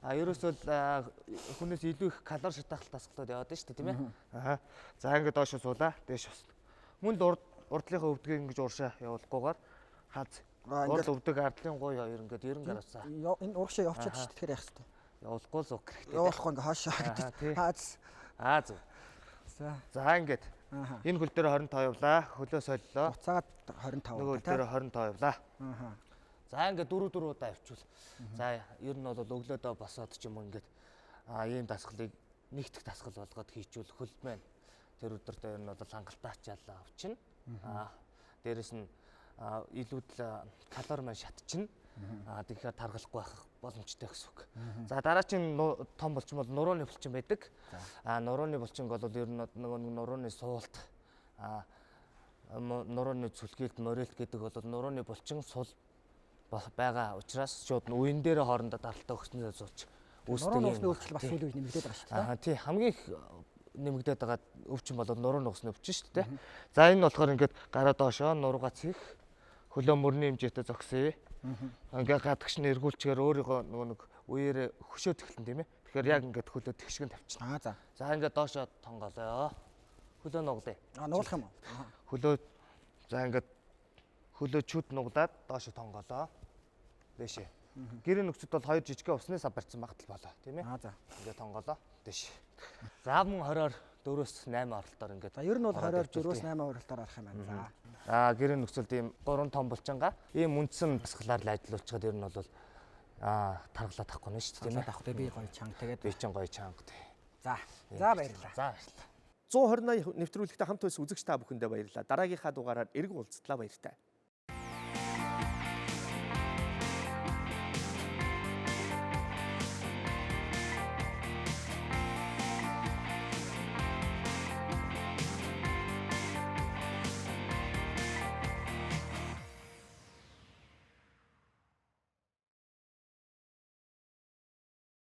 Ерөөсөө хүнээс илүү их калори шатаах дасгалууд яваад шүү дээ тийм ээ. За ингээд доошоо суулаа. Дэш ослоо. Мөн л урдлынхаа өвдгийг ингэж уршаа явуулахгүйгээр хаз Урд өвдөг ардлын гуй хоёр ингээд ерөн гараасаа. Энэ урагшаа явчихад шүү дээ. Тэгэхээр яах вэ? Явуулахгүй л уг хэрэгтэй. Явуулахгүй ингээ хаашаа гэдэг. Зүг. За. За ингээд. Энэ хөл дээр 25 явлаа. Хөлөө солилоо. Буцаагаад 25. Нөгөө хөл дээр 25 явлаа. Аа. За ингээд 4 удаа явуул. За ер нь бол өглөөдөө босоод ч юм уу ингээд ийм дасгалыг нэгтгэх дасгал болгоод хийчүүл хөл маань тэр өдөр дээр нь бол хангалттай ачаалаа авчина. Дээрэс нь илүүд калори маань шатчихна. Тэгэхээр таргалахгүй байх боломжтой гэсэн үг. За дараагийн том булчин бол нурууны булчин байдаг. Нурууны булчин бол ер нь нөгөө нурууны суулт нурууны зүлгээлт морилт гэдэг бол нурууны булчин сул байгаа учраас шууд үеийн дээр хоорондоо даралтай өгснөөр зууч үүсдэг юм. Нурууны өвчл бас сүүлийн үед нэмэгдээд байгаа шүү дээ. Тий хамгийн их нэмэгдээд байгаа өвчин бол нурууны өвчин өвчин шүү дээ. За энэ болохоор ингээд гараа доошоо нуруугаа цэх хөлөө мөрний хэмжээтэй зогсъё. Ингээ гадагш нь эргүүлчихээр өөрийгөө нөгөө нэг үеэрээ хөшөөд эхэлнэ тийм ээ. Тэгэхээр яг ингээд хөлөө тэгшгэн тавьчихна. За. За ингээд доошоо тонголоо. Хөлөө нуглая. Нуглах юм уу? Хөлөө за ингээд хөлөө чүд нуглаад доошоо тонголоо. Дэшээ. Гэрээ нөхцөд бол 2 жижигхэн уснаас барьсан багтал болоо тийм ээ. За. Ингээд тонголоо. Дэшээ. За мөн 20-оор 4-8 оролтоор ингээд. За ер нь бол 20-оор 4-8 оролтоор арах юм байна. За. Гэрээ нөхцөлд ийм 3 том булчингаа ийм үндсэн дасгалаар л ажиллуулчихад ер нь бол таргалаад авахгүй нь шүү дээ тийм ээ. Авах би гоё чанга тэгээд би чинь гоё чанга тий. За. За баярлалаа. За баярлалаа. 120 нэвтрүүлэгтээ хамт байсан үзэгч та бүхэндээ баярлалаа. Дараагийнхаа дугаараар эрг уулзтлаа баяртай.